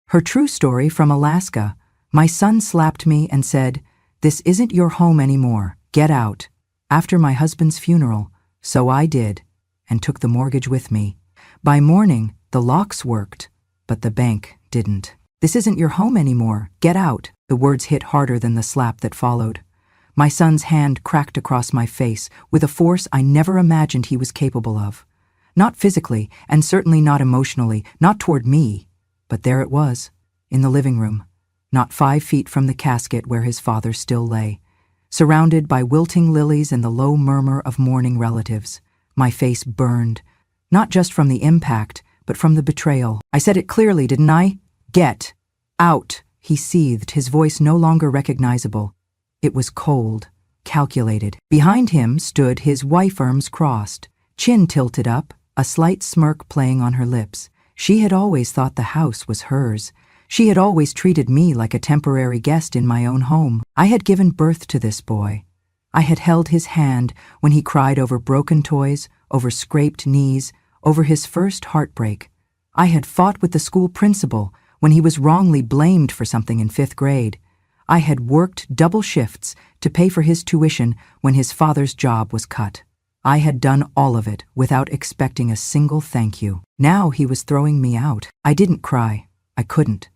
Her true story from Alaska. My son slapped me and said, "This isn't your home anymore. Get out." After my husband's funeral, so I did, and took the mortgage with me. By morning, the locks worked, but the bank didn't. "This isn't your home anymore. Get out." The words hit harder than the slap that followed. My son's hand cracked across my face with a force I never imagined he was capable of. Not physically, and certainly not emotionally, not toward me. But there it was, in the living room, not 5 feet from the casket where his father still lay, surrounded by wilting lilies and the low murmur of mourning relatives. My face burned, not just from the impact, but from the betrayal. I said it clearly, didn't I? "Get out," he seethed, his voice no longer recognizable. It was cold, calculated. Behind him stood his wife, arms crossed, chin tilted up, a slight smirk playing on her lips. She had always thought the house was hers. She had always treated me like a temporary guest in my own home. I had given birth to this boy. I had held his hand when he cried over broken toys, over scraped knees, over his first heartbreak. I had fought with the school principal when he was wrongly blamed for something in 5th grade. I had worked double shifts to pay for his tuition when his father's job was cut. I had done all of it without expecting a single thank you. Now he was throwing me out. I didn't cry. I couldn't.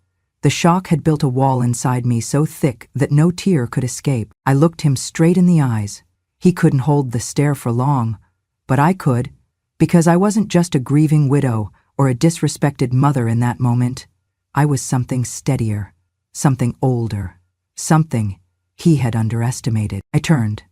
The shock had built a wall inside me so thick that no tear could escape. I looked him straight in the eyes. He couldn't hold the stare for long, but I could, because I wasn't just a grieving widow or a disrespected mother in that moment. I was something steadier, something older. Something he had underestimated. I turned.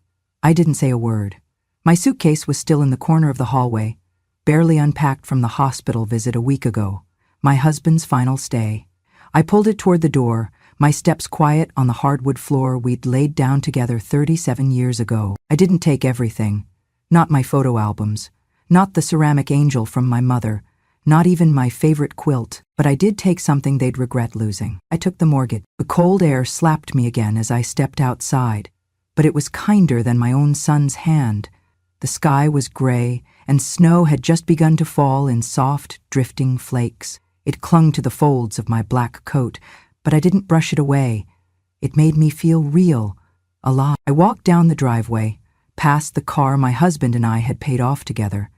I didn't say a word. My suitcase was still in the corner of the hallway, barely unpacked from the hospital visit a week ago, my husband's final stay. I pulled it toward the door, my steps quiet on the hardwood floor we'd laid down together 37 years ago. I didn't take everything. Not my photo albums, not the ceramic angel from my mother, not even my favorite quilt, but I did take something they'd regret losing. I took the mortgage. The cold air slapped me again as I stepped outside, but it was kinder than my own son's hand. The sky was gray, and snow had just begun to fall in soft, drifting flakes. It clung to the folds of my black coat, but I didn't brush it away. It made me feel real, alive. I walked down the driveway, past the car my husband and I had paid off together,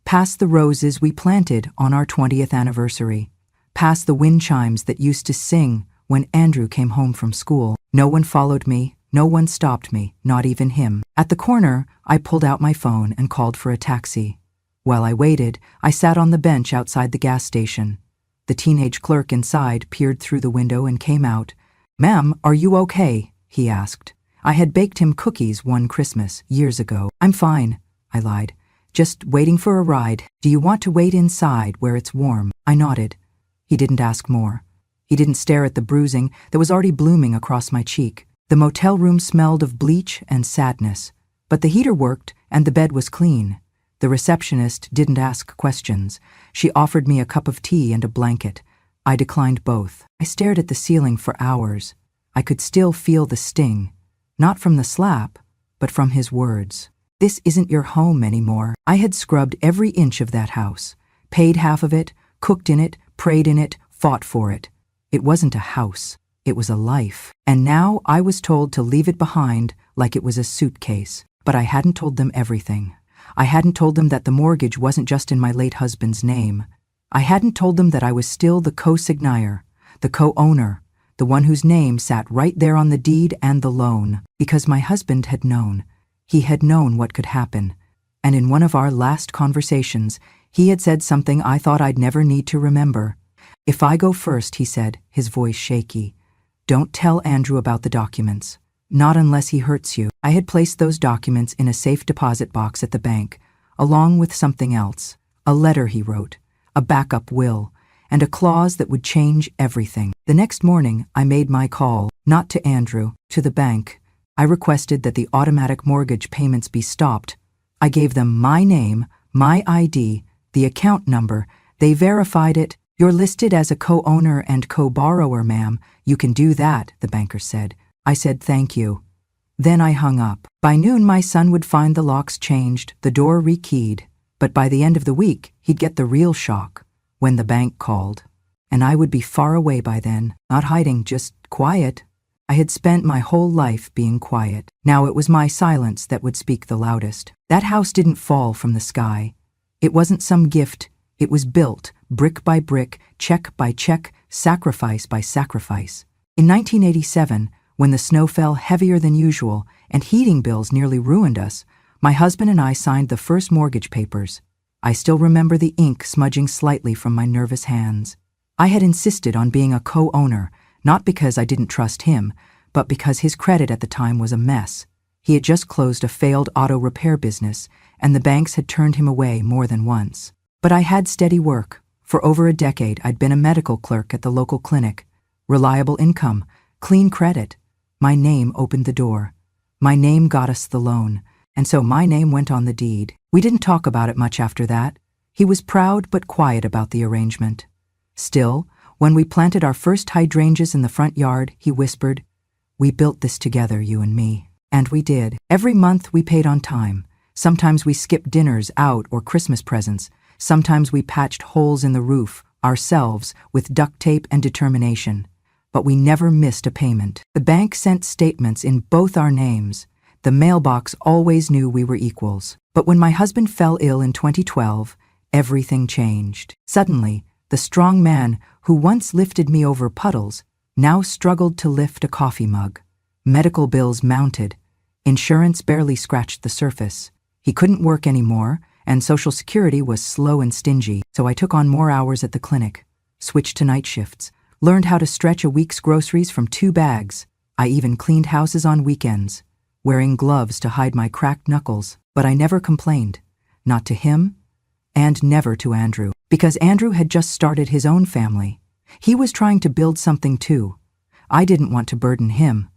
past the roses we planted on our 20th anniversary, past the wind chimes that used to sing when Andrew came home from school. No one followed me, no one stopped me, not even him. At the corner, I pulled out my phone and called for a taxi. While I waited, I sat on the bench outside the gas station. The teenage clerk inside peered through the window and came out. "Ma'am, are you okay?" he asked. I had baked him cookies one Christmas, years ago. "I'm fine," I lied. "Just waiting for a ride. Do you want to wait inside where it's warm?" I nodded. He didn't ask more. He didn't stare at the bruising that was already blooming across my cheek. The motel room smelled of bleach and sadness, but the heater worked and the bed was clean. The receptionist didn't ask questions. She offered me a cup of tea and a blanket. I declined both. I stared at the ceiling for hours. I could still feel the sting, not from the slap, but from his words. "This isn't your home anymore." I had scrubbed every inch of that house, paid half of it, cooked in it, prayed in it, fought for it. It wasn't a house. It was a life. And now I was told to leave it behind like it was a suitcase. But I hadn't told them everything. I hadn't told them that the mortgage wasn't just in my late husband's name. I hadn't told them that I was still the co-signier, the co-owner, the one whose name sat right there on the deed and the loan, because my husband had known. He had known what could happen. And in one of our last conversations, he had said something I thought I'd never need to remember. "If I go first," he said, his voice shaky, "don't tell Andrew about the documents. Not unless he hurts you." I had placed those documents in a safe deposit box at the bank, along with something else. A letter he wrote, a backup will, and a clause that would change everything. The next morning, I made my call, not to Andrew, to the bank. I requested that the automatic mortgage payments be stopped. I gave them my name, my ID, the account number. They verified it. "You're listed as a co-owner and co-borrower, ma'am. You can do that," the banker said. I said thank you. Then I hung up. By noon, my son would find the locks changed, the door rekeyed. But by the end of the week, he'd get the real shock when the bank called. And I would be far away by then, not hiding, just quiet. I had spent my whole life being quiet. Now it was my silence that would speak the loudest. That house didn't fall from the sky. It wasn't some gift. It was built, brick by brick, check by check, sacrifice by sacrifice. In 1987, when the snow fell heavier than usual and heating bills nearly ruined us, my husband and I signed the first mortgage papers. I still remember the ink smudging slightly from my nervous hands. I had insisted on being a co-owner, not because I didn't trust him, but because his credit at the time was a mess. He had just closed a failed auto repair business, and the banks had turned him away more than once. But I had steady work. For over a decade, I'd been a medical clerk at the local clinic. Reliable income, clean credit. My name opened the door. My name got us the loan, and so my name went on the deed. We didn't talk about it much after that. He was proud but quiet about the arrangement. Still, when we planted our first hydrangeas in the front yard, he whispered, "We built this together, you and me." And we did. Every month we paid on time. Sometimes we skipped dinners out or Christmas presents. Sometimes we patched holes in the roof, ourselves, with duct tape and determination. But we never missed a payment. The bank sent statements in both our names. The mailbox always knew we were equals. But when my husband fell ill in 2012, everything changed. Suddenly, the strong man who once lifted me over puddles now struggled to lift a coffee mug. Medical bills mounted. Insurance barely scratched the surface. He couldn't work anymore, and Social Security was slow and stingy, so I took on more hours at the clinic, switched to night shifts, learned how to stretch a week's groceries from 2 bags. I even cleaned houses on weekends, wearing gloves to hide my cracked knuckles. But I never complained, not to him, and never to Andrew, because Andrew had just started his own family. He was trying to build something too. I didn't want to burden him.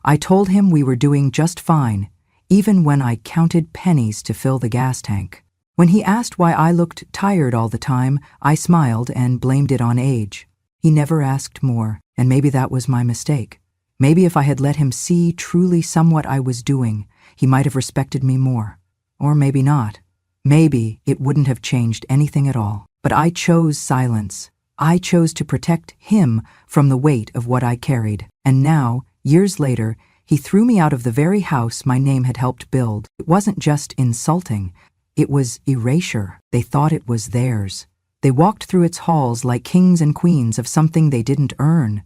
I told him we were doing just fine, even when I counted pennies to fill the gas tank. When he asked why I looked tired all the time, I smiled and blamed it on age. He never asked more, and maybe that was my mistake. Maybe if I had let him see truly somewhat I was doing, he might have respected me more. Or maybe not. Maybe it wouldn't have changed anything at all. But I chose silence. I chose to protect him from the weight of what I carried. And now, years later, he threw me out of the very house my name had helped build. It wasn't just insulting. It was erasure. They thought it was theirs. They walked through its halls like kings and queens of something they didn't earn.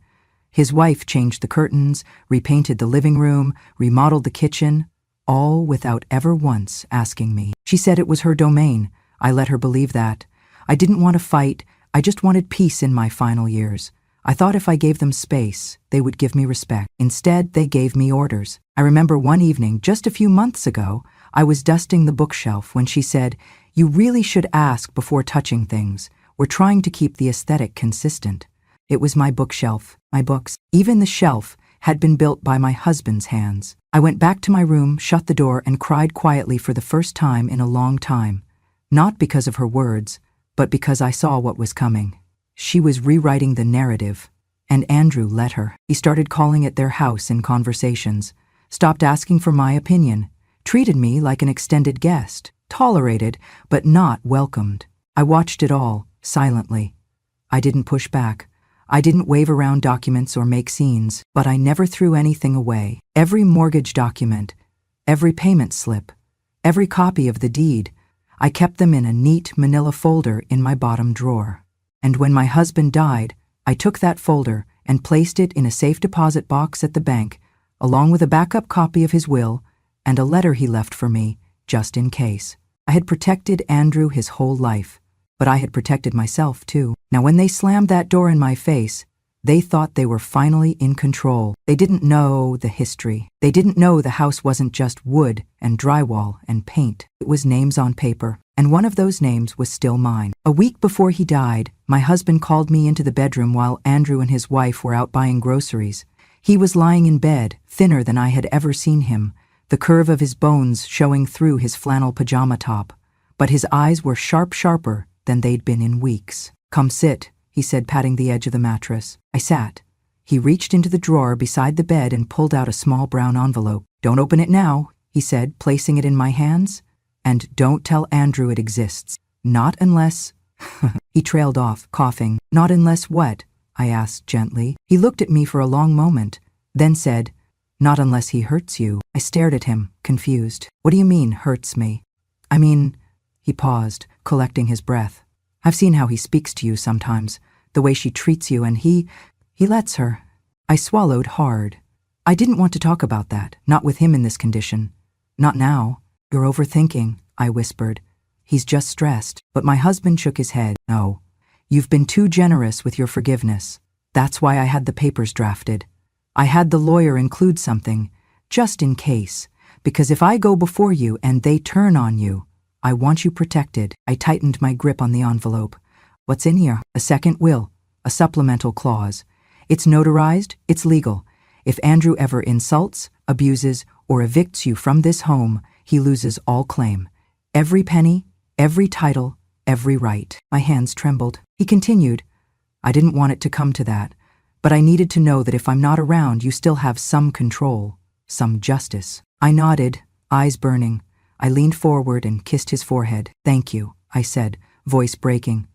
His wife changed the curtains, repainted the living room, remodeled the kitchen, all without ever once asking me. She said it was her domain. I let her believe that. I didn't want to fight. I just wanted peace in my final years. I thought if I gave them space, they would give me respect. Instead, they gave me orders. I remember one evening, just a few months ago, I was dusting the bookshelf when she said, "You really should ask before touching things. We're trying to keep the aesthetic consistent." It was my bookshelf, my books. Even the shelf had been built by my husband's hands. I went back to my room, shut the door, and cried quietly for the first time in a long time. Not because of her words, but because I saw what was coming. She was rewriting the narrative, and Andrew let her. He started calling it their house in conversations, stopped asking for my opinion, treated me like an extended guest, tolerated but not welcomed. I watched it all, silently. I didn't push back. I didn't wave around documents or make scenes, but I never threw anything away. Every mortgage document, every payment slip, every copy of the deed, I kept them in a neat manila folder in my bottom drawer. And when my husband died, I took that folder and placed it in a safe deposit box at the bank, along with a backup copy of his will and a letter he left for me, just in case. I had protected Andrew his whole life, but I had protected myself too. Now when they slammed that door in my face, they thought they were finally in control. They didn't know the history. They didn't know the house wasn't just wood and drywall and paint. It was names on paper, and one of those names was still mine. A week before he died, my husband called me into the bedroom while Andrew and his wife were out buying groceries. He was lying in bed, thinner than I had ever seen him, the curve of his bones showing through his flannel pajama top. But his eyes were sharper than they'd been in weeks. "Come sit," he said, patting the edge of the mattress. I sat. He reached into the drawer beside the bed and pulled out a small brown envelope. "Don't open it now," he said, placing it in my hands. "And don't tell Andrew it exists. Not unless..." He trailed off, coughing. Not unless what? I asked gently. He looked at me for a long moment, then said, not unless he hurts you. I stared at him, confused. What do you mean, hurts me? I mean, he paused, collecting his breath. I've seen how he speaks to you sometimes, the way she treats you, and he lets her. I swallowed hard. I didn't want to talk about that, not with him in this condition. Not now. You're overthinking, I whispered. He's just stressed, but my husband shook his head. No. You've been too generous with your forgiveness. That's why I had the papers drafted. I had the lawyer include something, just in case, because if I go before you and they turn on you, I want you protected. I tightened my grip on the envelope. What's in here? A second will, a supplemental clause. It's notarized, it's legal. If Andrew ever insults, abuses, or evicts you from this home, he loses all claim. Every penny, every title, every right. My hands trembled. He continued, I didn't want it to come to that, but I needed to know that if I'm not around, you still have some control, some justice. I nodded, eyes burning. I leaned forward and kissed his forehead. Thank you, I said, voice breaking.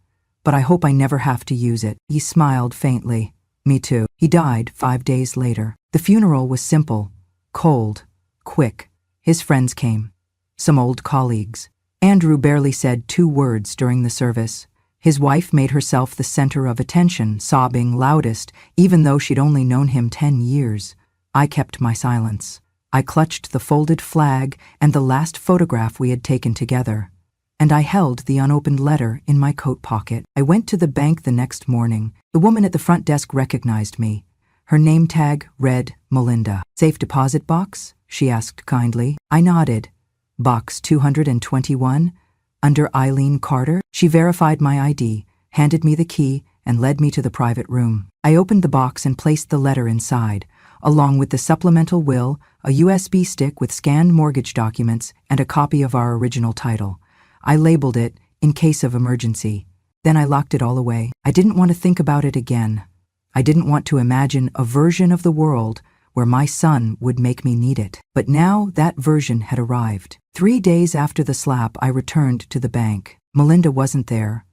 But I hope I never have to use it. He smiled faintly. Me too. He died 5 days later. The funeral was simple, cold, quick. His friends came. Some old colleagues. Andrew barely said 2 words during the service. His wife made herself the center of attention, sobbing loudest, even though she'd only known him 10 years. I kept my silence. I clutched the folded flag and the last photograph we had taken together, and I held the unopened letter in my coat pocket. I went to the bank the next morning. The woman at the front desk recognized me. Her name tag read Melinda. Safe deposit box? She asked kindly. I nodded. Box 221? Under Eileen Carter? She verified my ID, handed me the key, and led me to the private room. I opened the box and placed the letter inside, along with the supplemental will, a USB stick with scanned mortgage documents, and a copy of our original title. I labeled it, in case of emergency. Then I locked it all away. I didn't want to think about it again. I didn't want to imagine a version of the world where my son would make me need it. But now that version had arrived. 3 days after the slap, I returned to the bank. Melinda wasn't there.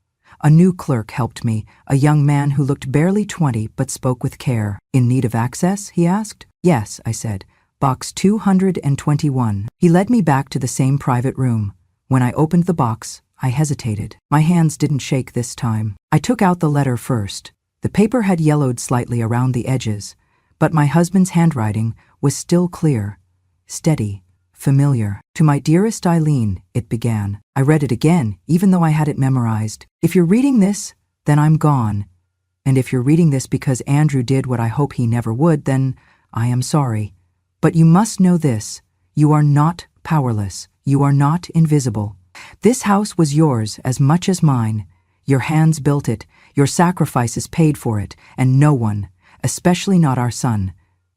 A new clerk helped me, a young man who looked barely 20 but spoke with care. In need of access? He asked. Yes, I said. Box 221. He led me back to the same private room. When I opened the box, I hesitated. My hands didn't shake this time. I took out the letter first. The paper had yellowed slightly around the edges, but my husband's handwriting was still clear, steady, familiar. To my dearest Eileen, it began. I read it again, even though I had it memorized. If you're reading this, then I'm gone. And if you're reading this because Andrew did what I hope he never would, then I am sorry. But you must know this. You are not powerless. You are not invisible. This house was yours as much as mine. Your hands built it. Your sacrifices paid for it. And no one, especially not our son,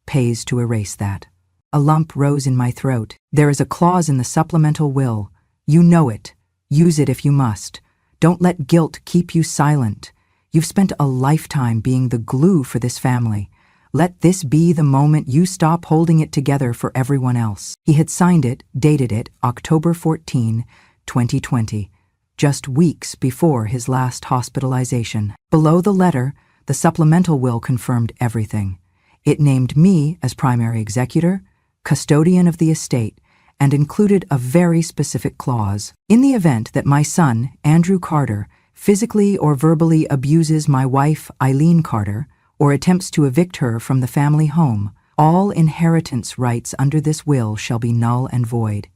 pays to erase that. A lump rose in my throat. There is a clause in the supplemental will. You know it. Use it if you must. Don't let guilt keep you silent. You've spent a lifetime being the glue for this family. Let this be the moment you stop holding it together for everyone else. He had signed it, dated it, October 14, 2020, just weeks before his last hospitalization. Below the letter, the supplemental will confirmed everything. It named me as primary executor, custodian of the estate, and included a very specific clause. In the event that my son, Andrew Carter, physically or verbally abuses my wife, Eileen Carter, or attempts to evict her from the family home, all inheritance rights under this will shall be null and void.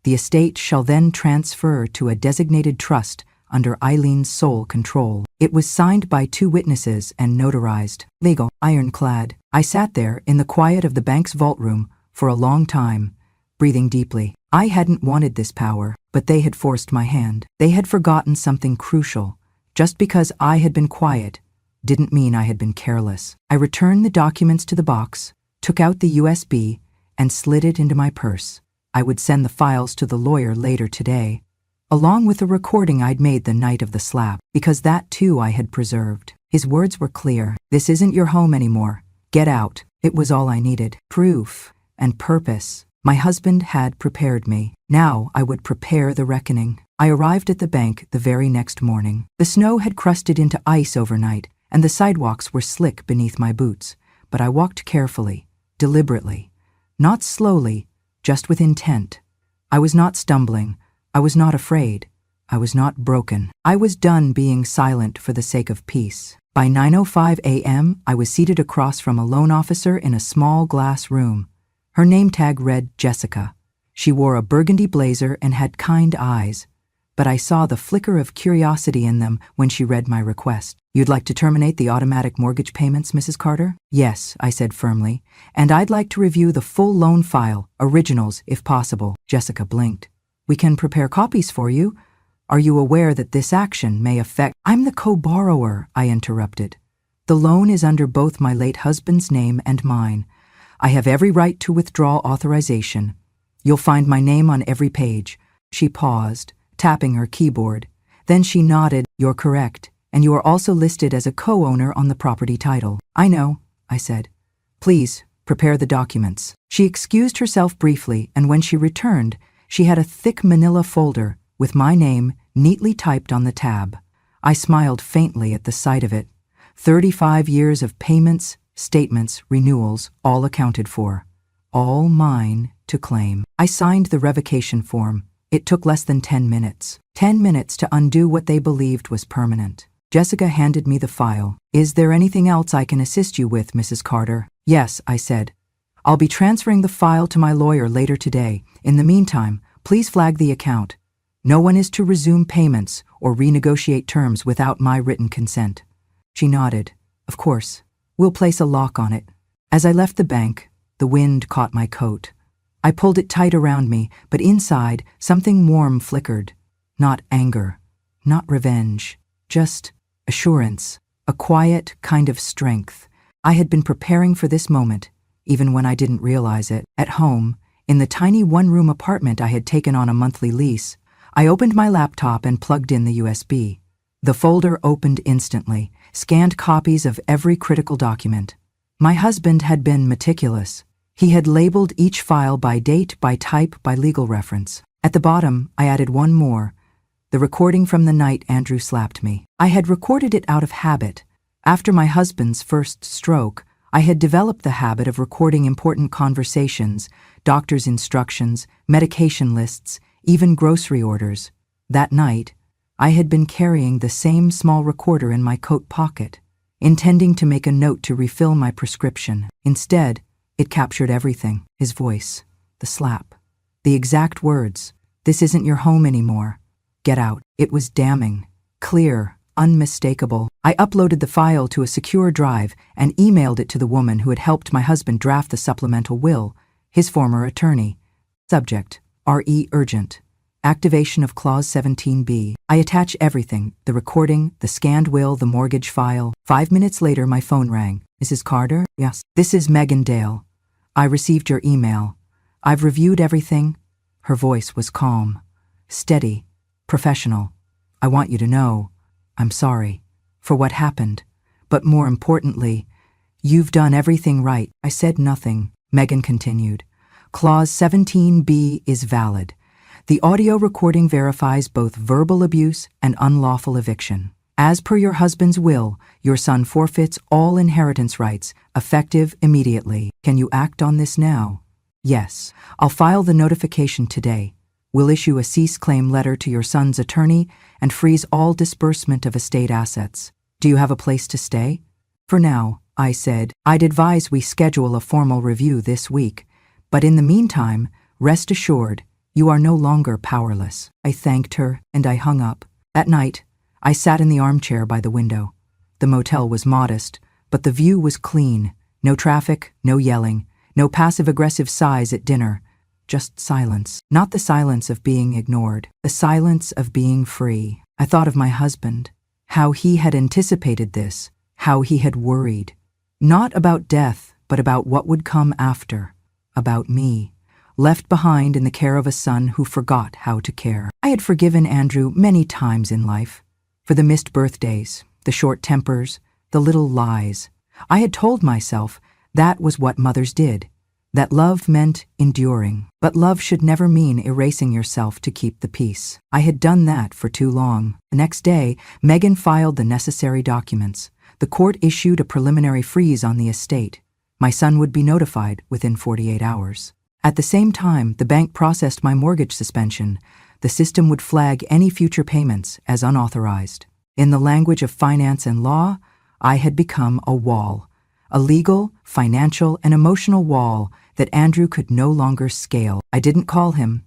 The estate shall then transfer to a designated trust under Eileen's sole control. It was signed by 2 witnesses and notarized. Legal, ironclad. I sat there in the quiet of the bank's vault room for a long time, breathing deeply. I hadn't wanted this power, but they had forced my hand. They had forgotten something crucial. Just because I had been quiet didn't mean I had been careless. I returned the documents to the box, took out the USB, and slid it into my purse. I would send the files to the lawyer later today, along with the recording I'd made the night of the slap, because that too I had preserved. His words were clear. This isn't your home anymore. Get out. It was all I needed. Proof and purpose. My husband had prepared me. Now I would prepare the reckoning. I arrived at the bank the very next morning. The snow had crusted into ice overnight, and the sidewalks were slick beneath my boots, but I walked carefully, deliberately, not slowly, just with intent. I was not stumbling. I was not afraid. I was not broken. I was done being silent for the sake of peace. By 9:05 a.m., I was seated across from a loan officer in a small glass room. Her name tag read Jessica. She wore a burgundy blazer and had kind eyes, but I saw the flicker of curiosity in them when she read my request. "You'd like to terminate the automatic mortgage payments, Mrs. Carter?" "Yes," I said firmly, "and I'd like to review the full loan file, originals if possible." Jessica blinked. "We can prepare copies for you. Are you aware that this action may affect—" "I'm the co-borrower," I interrupted. "The loan is under both my late husband's name and mine. I have every right to withdraw authorization. You'll find my name on every page." She paused, tapping her keyboard. Then she nodded. "You're correct, and you are also listed as a co-owner on the property title." "I know," I said. "Please, prepare the documents." She excused herself briefly, and when she returned, she had a thick manila folder with my name neatly typed on the tab. I smiled faintly at the sight of it. 35 years of payments, statements, renewals, all accounted for. All mine to claim. I signed the revocation form. It took less than 10 minutes. 10 minutes to undo what they believed was permanent. Jessica handed me the file. "Is there anything else I can assist you with, Mrs. Carter?" "Yes," I said. "I'll be transferring the file to my lawyer later today. In the meantime, please flag the account. No one is to resume payments or renegotiate terms without my written consent." She nodded. "Of course. We'll place a lock on it." As I left the bank, the wind caught my coat. I pulled it tight around me, but inside, something warm flickered. Not anger, not revenge, just assurance, a quiet kind of strength. I had been preparing for this moment, even when I didn't realize it. At home, in the tiny one-room apartment I had taken on a monthly lease, I opened my laptop and plugged in the USB. The folder opened instantly, scanned copies of every critical document. My husband had been meticulous. He had labeled each file by date, by type, by legal reference. At the bottom, I added one more, the recording from the night Andrew slapped me. I had recorded it out of habit. After my husband's first stroke, I had developed the habit of recording important conversations, doctor's instructions, medication lists, even grocery orders. That night, I had been carrying the same small recorder in my coat pocket, intending to make a note to refill my prescription. Instead, it captured everything. His voice, the slap, the exact words, "This isn't your home anymore. Get out." It was damning, clear, unmistakable. I uploaded the file to a secure drive and emailed it to the woman who had helped my husband draft the supplemental will, his former attorney. Subject, RE urgent. Activation of Clause 17B. I attach everything, the recording, the scanned will, the mortgage file. 5 minutes later, my phone rang. "Mrs. Carter?" "Yes." "This is Megan Dale. I received your email. I've reviewed everything." Her voice was calm, steady, professional. "I want you to know, I'm sorry for what happened, but more importantly, you've done everything right." I said nothing. Megan continued. "Clause 17B is valid. The audio recording verifies both verbal abuse and unlawful eviction. As per your husband's will, your son forfeits all inheritance rights, effective immediately. Can you act on this now?" "Yes. I'll file the notification today. We'll issue a cease claim letter to your son's attorney and freeze all disbursement of estate assets. Do you have a place to stay?" "For now," I said. "I'd advise we schedule a formal review this week. But in the meantime, rest assured, you are no longer powerless." I thanked her, and I hung up. That night, I sat in the armchair by the window. The motel was modest, but the view was clean. No traffic, no yelling, no passive-aggressive sighs at dinner. Just silence. Not the silence of being ignored, the silence of being free. I thought of my husband, how he had anticipated this, how he had worried. Not about death, but about what would come after. About me, left behind in the care of a son who forgot how to care. I had forgiven Andrew many times in life, for the missed birthdays, the short tempers, the little lies. I had told myself that was what mothers did. that love meant enduring. But love should never mean erasing yourself to keep the peace. I had done that for too long. The next day, Megan filed the necessary documents. The court issued a preliminary freeze on the estate. My son would be notified within 48 hours. At the same time, the bank processed my mortgage suspension. The system would flag any future payments as unauthorized. In the language of finance and law, I had become a wall. A legal, financial, and emotional wall that Andrew could no longer scale. I didn't call him.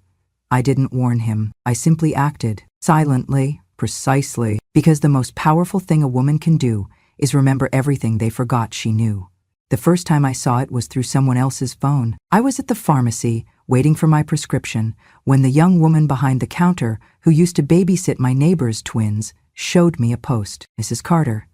I didn't warn him. I simply acted, silently, precisely, because the most powerful thing a woman can do is remember everything they forgot she knew. The first time I saw it was through someone else's phone. I was at the pharmacy, waiting for my prescription, when the young woman behind the counter, who used to babysit my neighbor's twins, showed me a post. "Mrs. Carter,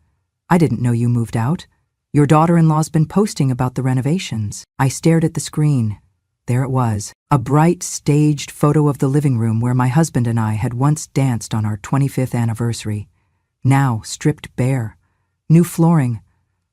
I didn't know you moved out. Your daughter-in-law's been posting about the renovations." I stared at the screen. There it was, a bright, staged photo of the living room where my husband and I had once danced on our 25th anniversary. Now stripped bare. New flooring,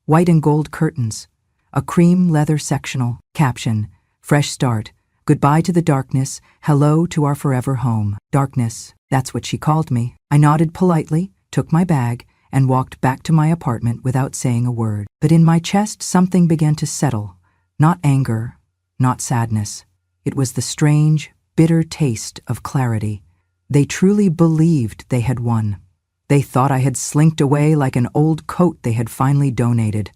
white and gold curtains, a cream leather sectional. Caption, "Fresh start. Goodbye to the darkness. Hello to our forever home." Darkness, that's what she called me. I nodded politely, took my bag, and walked back to my apartment without saying a word. But in my chest, something began to settle. Not anger, not sadness. It was the strange, bitter taste of clarity. They truly believed they had won. They thought I had slinked away like an old coat they had finally donated.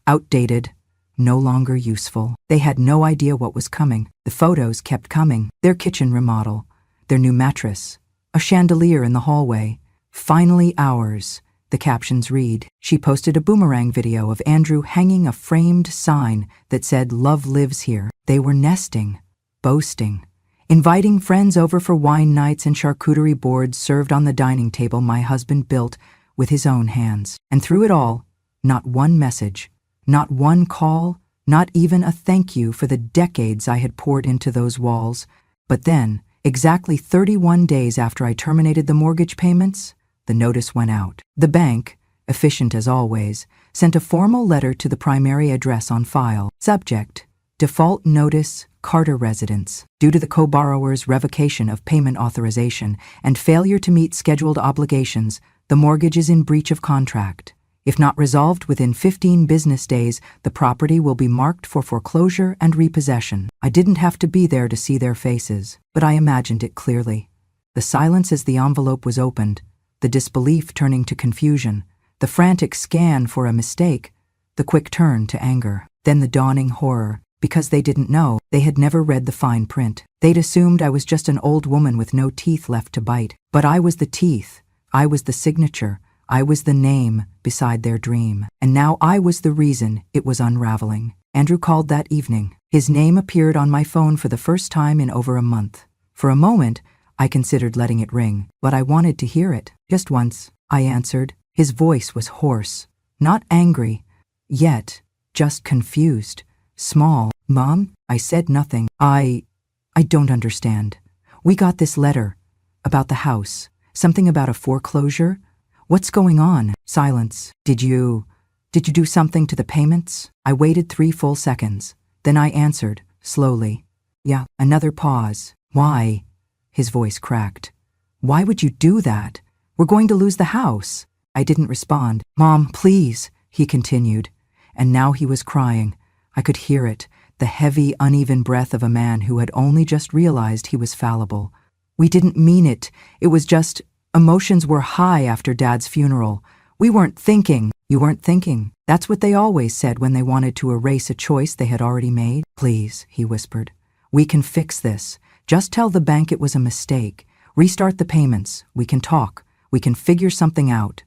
Outdated, no longer useful. They had no idea what was coming. The photos kept coming. Their kitchen remodel, their new mattress, a chandelier in the hallway. Finally ours. The captions read, she posted a boomerang video of Andrew hanging a framed sign that said, "Love lives here." They were nesting, boasting, inviting friends over for wine nights and charcuterie boards served on the dining table my husband built with his own hands. And through it all, not one message, not one call, not even a thank you for the decades I had poured into those walls. But then, exactly 31 days after I terminated the mortgage payments, the notice went out. The bank, efficient as always, sent a formal letter to the primary address on file. Subject, default notice, Carter residence. Due to the co-borrower's revocation of payment authorization and failure to meet scheduled obligations, the mortgage is in breach of contract. If not resolved within 15 business days, the property will be marked for foreclosure and repossession. I didn't have to be there to see their faces, but I imagined it clearly. The silence as the envelope was opened, the disbelief turning to confusion, the frantic scan for a mistake, the quick turn to anger, then the dawning horror. Because they didn't know, they had never read the fine print. They'd assumed I was just an old woman with no teeth left to bite. But I was the teeth, I was the signature, I was the name beside their dream. And now I was the reason it was unraveling. Andrew called that evening. His name appeared on my phone for the first time in over a month. For a moment, I considered letting it ring, but I wanted to hear it. "Just once," I answered. His voice was hoarse, not angry, yet just confused. Small. "Mom?" I said nothing. I don't understand. We got this letter. About the house. Something about a foreclosure. What's going on?" Silence. Did you do something to the payments?" I waited 3 full seconds. Then I answered, slowly. "Yeah." Another pause. "Why?" His voice cracked. "Why would you do that? We're going to lose the house." I didn't respond. "Mom, please," he continued. And now he was crying. I could hear it, the heavy, uneven breath of a man who had only just realized he was fallible. "We didn't mean it. It was just, emotions were high after Dad's funeral. We weren't thinking." "You weren't thinking." That's what they always said when they wanted to erase a choice they had already made. "Please," he whispered. "We can fix this. Just tell the bank it was a mistake. Restart the payments. We can talk. We can figure something out."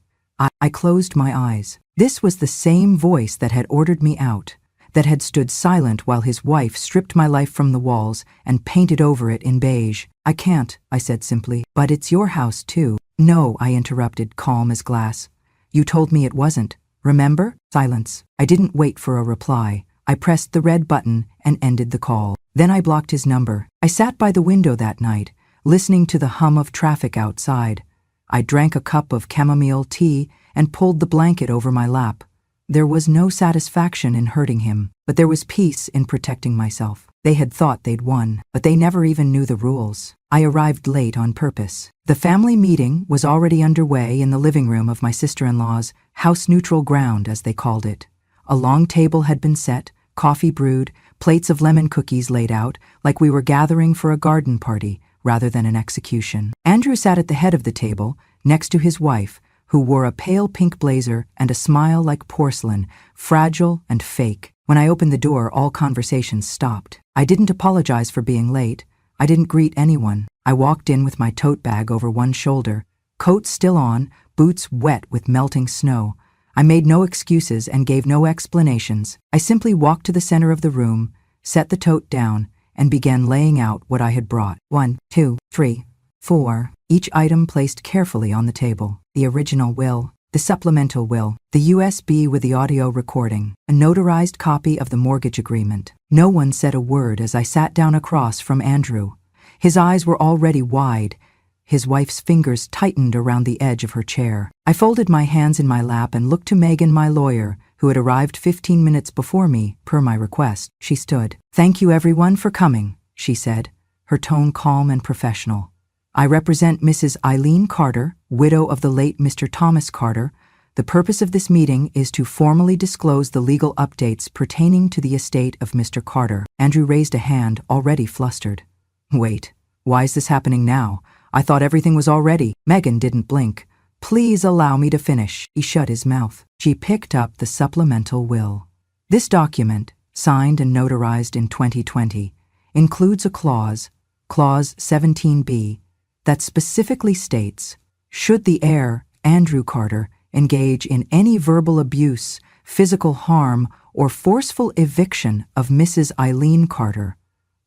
I closed my eyes. This was the same voice that had ordered me out, that had stood silent while his wife stripped my life from the walls and painted over it in beige. "I can't," I said simply. "But it's your house too." "No," I interrupted, calm as glass. "You told me it wasn't. Remember?" Silence. I didn't wait for a reply. I pressed the red button and ended the call. Then I blocked his number. I sat by the window that night, listening to the hum of traffic outside. I drank a cup of chamomile tea and pulled the blanket over my lap. There was no satisfaction in hurting him, but there was peace in protecting myself. They had thought they'd won, but they never even knew the rules. I arrived late on purpose. The family meeting was already underway in the living room of my sister-in-law's house-neutral ground, as they called it. A long table had been set, coffee brewed, plates of lemon cookies laid out, like we were gathering for a garden party rather than an execution. Andrew sat at the head of the table, next to his wife, who wore a pale pink blazer and a smile like porcelain, fragile and fake. When I opened the door, all conversations stopped. I didn't apologize for being late. I didn't greet anyone. I walked in with my tote bag over one shoulder, coat still on, boots wet with melting snow. I made no excuses and gave no explanations. I simply walked to the center of the room, set the tote down, and began laying out what I had brought. 1, 2, 3, 4. Each item placed carefully on the table. The original will, the supplemental will, the USB with the audio recording, a notarized copy of the mortgage agreement. No one said a word as I sat down across from Andrew. His eyes were already wide. His wife's fingers tightened around the edge of her chair. I folded my hands in my lap and looked to Megan, my lawyer, who had arrived 15 minutes before me, per my request. She stood. "Thank you everyone for coming," she said, her tone calm and professional. "I represent Mrs. Eileen Carter, widow of the late Mr. Thomas Carter. The purpose of this meeting is to formally disclose the legal updates pertaining to the estate of Mr. Carter." Andrew raised a hand, already flustered. "Wait, why is this happening now? I thought everything was all ready." Megan didn't blink. "Please allow me to finish." He shut his mouth. She picked up the supplemental will. This document, signed and notarized in 2020, includes a clause, Clause 17B, that specifically states, should the heir, Andrew Carter, engage in any verbal abuse, physical harm, or forceful eviction of Mrs. Eileen Carter,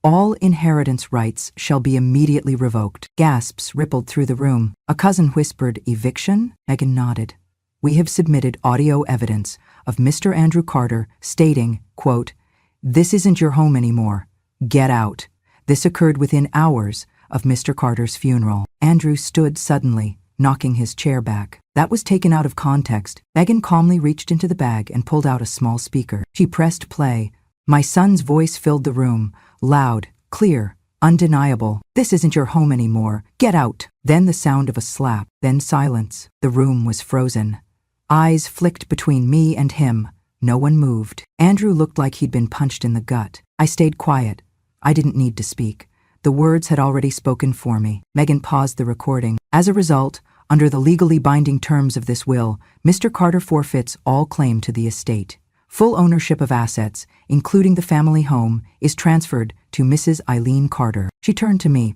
all inheritance rights shall be immediately revoked. Gasps rippled through the room. A cousin whispered, "Eviction?" Megan nodded. "We have submitted audio evidence of Mr. Andrew Carter stating, quote, 'This isn't your home anymore. Get out.' This occurred within hours of Mr. Carter's funeral." Andrew stood suddenly, knocking his chair back. That was taken out of context. Megan calmly reached into the bag and pulled out a small speaker. She pressed play. My son's voice filled the room, loud, clear, undeniable. "This isn't your home anymore. Get out." Then the sound of a slap, then silence. The room was frozen. Eyes flicked between me and him. No one moved. Andrew looked like he'd been punched in the gut. I stayed quiet. I didn't need to speak. The words had already spoken for me. Megan paused the recording. "As a result, under the legally binding terms of this will, Mr. Carter forfeits all claim to the estate. Full ownership of assets, including the family home, is transferred to Mrs. Eileen Carter." She turned to me.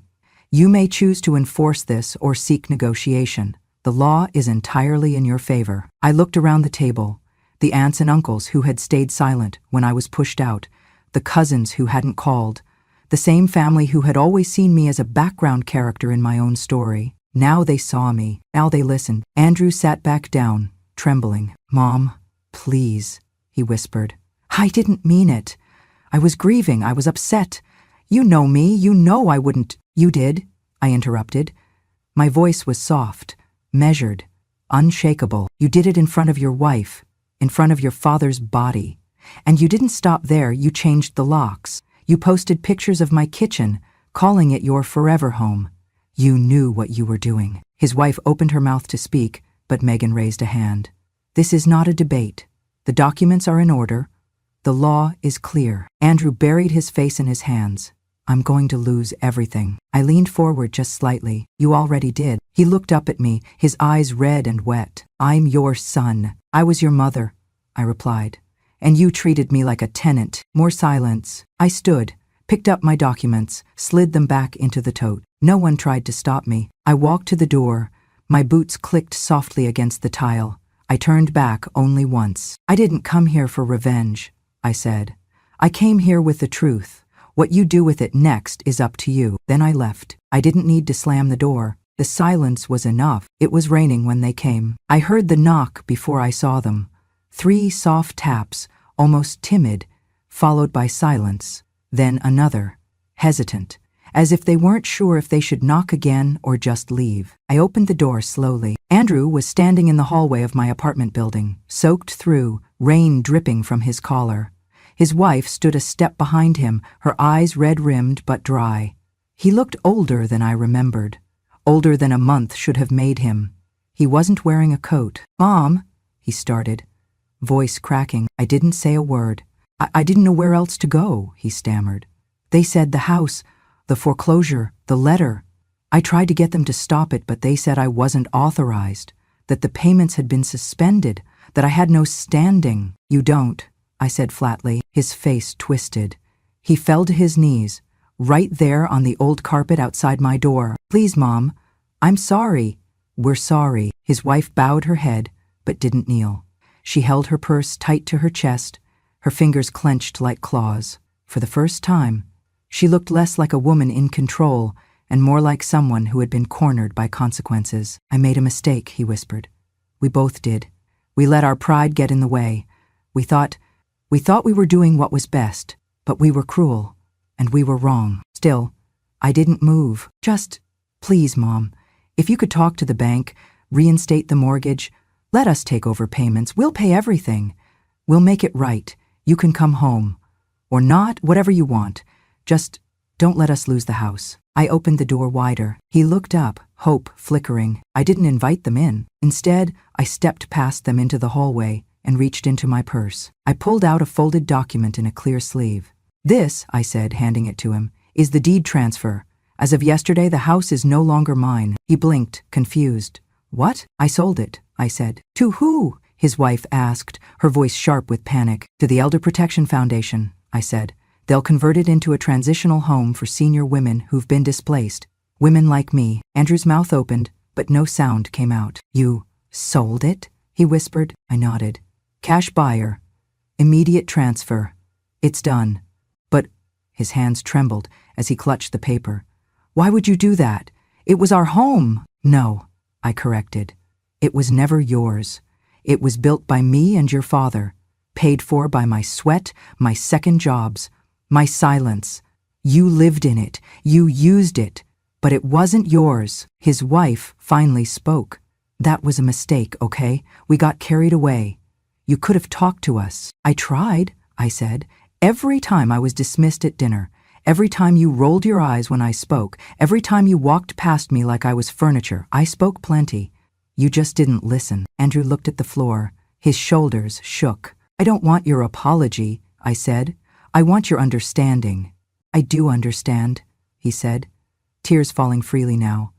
"You may choose to enforce this or seek negotiation. The law is entirely in your favor." I looked around the table. The aunts and uncles who had stayed silent when I was pushed out, the cousins who hadn't called, the same family who had always seen me as a background character in my own story. Now they saw me. Now they listened. Andrew sat back down, trembling. "Mom, please," he whispered. "I didn't mean it. I was grieving. I was upset. You know me. You know I wouldn't." "You did," I interrupted. My voice was soft, measured, unshakable. "You did it in front of your wife, in front of your father's body. And you didn't stop there. You changed the locks. You posted pictures of my kitchen, calling it your forever home. You knew what you were doing." His wife opened her mouth to speak, but Megan raised a hand. "This is not a debate. The documents are in order. The law is clear." Andrew buried his face in his hands. "I'm going to lose everything." I leaned forward just slightly. "You already did." He looked up at me, his eyes red and wet. "I'm your son." "I was your mother," I replied. "And you treated me like a tenant." More silence. I stood, picked up my documents, slid them back into the tote. No one tried to stop me. I walked to the door. My boots clicked softly against the tile. I turned back only once. "I didn't come here for revenge," I said. "I came here with the truth. What you do with it next is up to you." Then I left. I didn't need to slam the door. The silence was enough. It was raining when they came. I heard the knock before I saw them. 3 soft taps, almost timid, followed by silence. Then another, hesitant, as if they weren't sure if they should knock again or just leave. I opened the door slowly. Andrew was standing in the hallway of my apartment building, soaked through, rain dripping from his collar. His wife stood a step behind him, her eyes red-rimmed but dry. He looked older than I remembered, older than a month should have made him. He wasn't wearing a coat. "Mom," he started, voice cracking. I didn't say a word. I didn't know where else to go, he stammered. "They said the house, the foreclosure, the letter. I tried to get them to stop it, but they said I wasn't authorized, that the payments had been suspended, that I had no standing." "You don't," I said flatly. His face twisted. He fell to his knees, right there on the old carpet outside my door. "Please, Mom, I'm sorry." "We're sorry." His wife bowed her head, but didn't kneel. She held her purse tight to her chest, her fingers clenched like claws. For the first time, she looked less like a woman in control and more like someone who had been cornered by consequences. "I made a mistake," he whispered. "We both did. We let our pride get in the way. We thought we were doing what was best, but we were cruel, and we were wrong." Still, I didn't move. "Just, please, Mom, if you could talk to the bank, reinstate the mortgage, let us take over payments. We'll pay everything. We'll make it right. You can come home. Or not, whatever you want. Just don't let us lose the house." I opened the door wider. He looked up, hope flickering. I didn't invite them in. Instead, I stepped past them into the hallway and reached into my purse. I pulled out a folded document in a clear sleeve. "This," I said, handing it to him, "is the deed transfer. As of yesterday, the house is no longer mine." He blinked, confused. "What?" "I sold it," I said. "To who?" his wife asked, her voice sharp with panic. "To the Elder Protection Foundation," I said. "They'll convert it into a transitional home for senior women who've been displaced. Women like me." Andrew's mouth opened, but no sound came out. "You sold it?" he whispered. I nodded. "Cash buyer. Immediate transfer. It's done." "But," his hands trembled as he clutched the paper. "Why would you do that? It was our home." "No," I corrected. "It was never yours. It was built by me and your father, paid for by my sweat, my second jobs, my silence. You lived in it, you used it, but it wasn't yours." His wife finally spoke. "That was a mistake, okay? We got carried away. You could have talked to us." "I tried," I said. "Every time I was dismissed at dinner, every time you rolled your eyes when I spoke, every time you walked past me like I was furniture, I spoke plenty. You just didn't listen." Andrew looked at the floor. His shoulders shook. "I don't want your apology," I said. "I want your understanding." "I do understand," he said, tears falling freely now.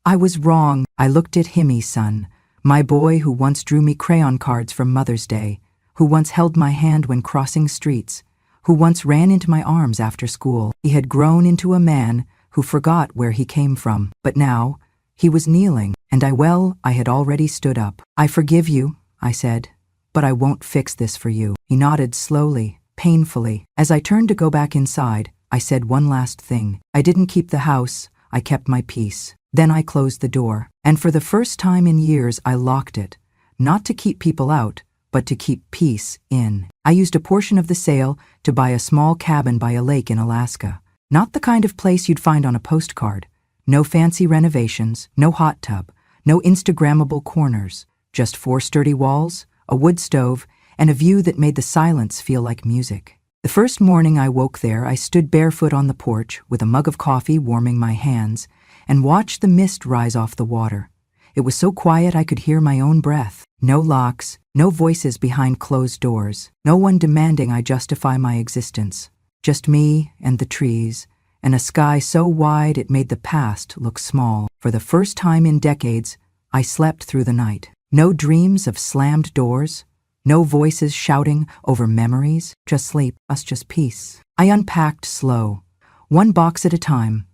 "I was wrong." I looked at Himmy, son, my boy who once drew me crayon cards from Mother's Day, who once held my hand when crossing streets, who once ran into my arms after school. He had grown into a man who forgot where he came from, but now he was kneeling, and I had already stood up. "I forgive you," I said, "but I won't fix this for you." He nodded slowly, painfully. As I turned to go back inside, I said one last thing. "I didn't keep the house, I kept my peace." Then I closed the door, and for the first time in years I locked it, not to keep people out, but to keep peace in. I used a portion of the sale to buy a small cabin by a lake in Alaska. Not the kind of place you'd find on a postcard. No fancy renovations, no hot tub, no Instagrammable corners, just 4 sturdy walls, a wood stove, and a view that made the silence feel like music. The first morning I woke there, I stood barefoot on the porch with a mug of coffee warming my hands and watched the mist rise off the water. It was so quiet I could hear my own breath. No locks, no voices behind closed doors, no one demanding I justify my existence. Just me and the trees, and a sky so wide it made the past look small. For the first time in decades, I slept through the night. No dreams of slammed doors, no voices shouting over memories, just sleep, just peace. I unpacked slow, one box at a time.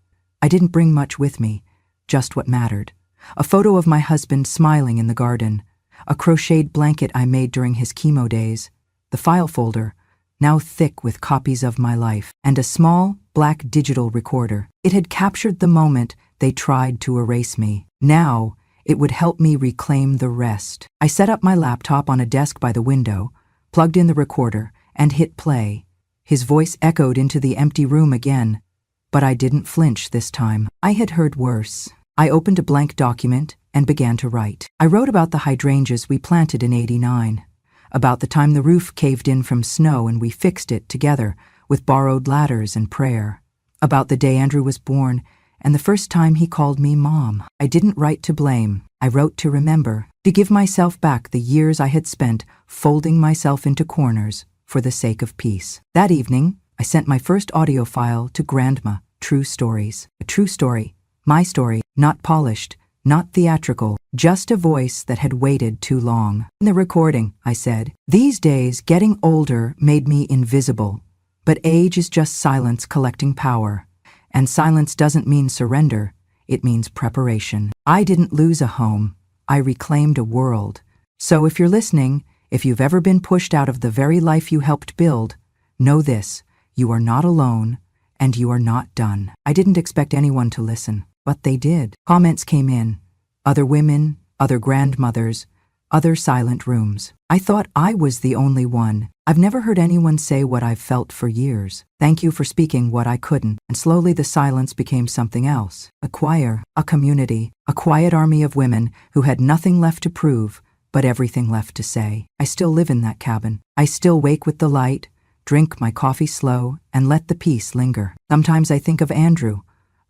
I didn't bring much with me, just what mattered. A photo of my husband smiling in the garden, a crocheted blanket I made during his chemo days, the file folder, now thick with copies of my life, and a small, black digital recorder. It had captured the moment they tried to erase me. Now, it would help me reclaim the rest. I set up my laptop on a desk by the window, plugged in the recorder, and hit play. His voice echoed into the empty room again, but I didn't flinch this time. I had heard worse. I opened a blank document and began to write. I wrote about the hydrangeas we planted in '89, about the time the roof caved in from snow and we fixed it together with borrowed ladders and prayer, about the day Andrew was born and the first time he called me Mom. I didn't write to blame. I wrote to remember, to give myself back the years I had spent folding myself into corners for the sake of peace. That evening, I sent my first audio file to Grandma, True Stories. A true story, my story, not polished, not theatrical, just a voice that had waited too long. In the recording, I said, "These days, getting older made me invisible, but age is just silence collecting power. And silence doesn't mean surrender, it means preparation. I didn't lose a home, I reclaimed a world. So if you're listening, if you've ever been pushed out of the very life you helped build, know this, you are not alone, and you are not done." I didn't expect anyone to listen, but they did. Comments came in. Other women, other grandmothers, other silent rooms. I thought I was the only one. I've never heard anyone say what I've felt for years. Thank you for speaking what I couldn't. And slowly the silence became something else. A choir, a community, a quiet army of women who had nothing left to prove, but everything left to say. I still live in that cabin. I still wake with the light, drink my coffee slow, and let the peace linger. Sometimes I think of Andrew,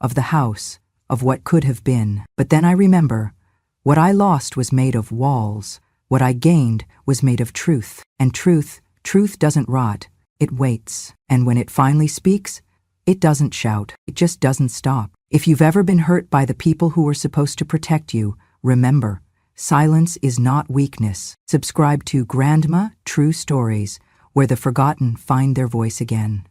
of the house, of what could have been. But then I remember, what I lost was made of walls. What I gained was made of truth. And truth doesn't rot. It waits. And when it finally speaks, it doesn't shout. It just doesn't stop. If you've ever been hurt by the people who were supposed to protect you, remember, silence is not weakness. Subscribe to Grandma True Stories, where the forgotten find their voice again.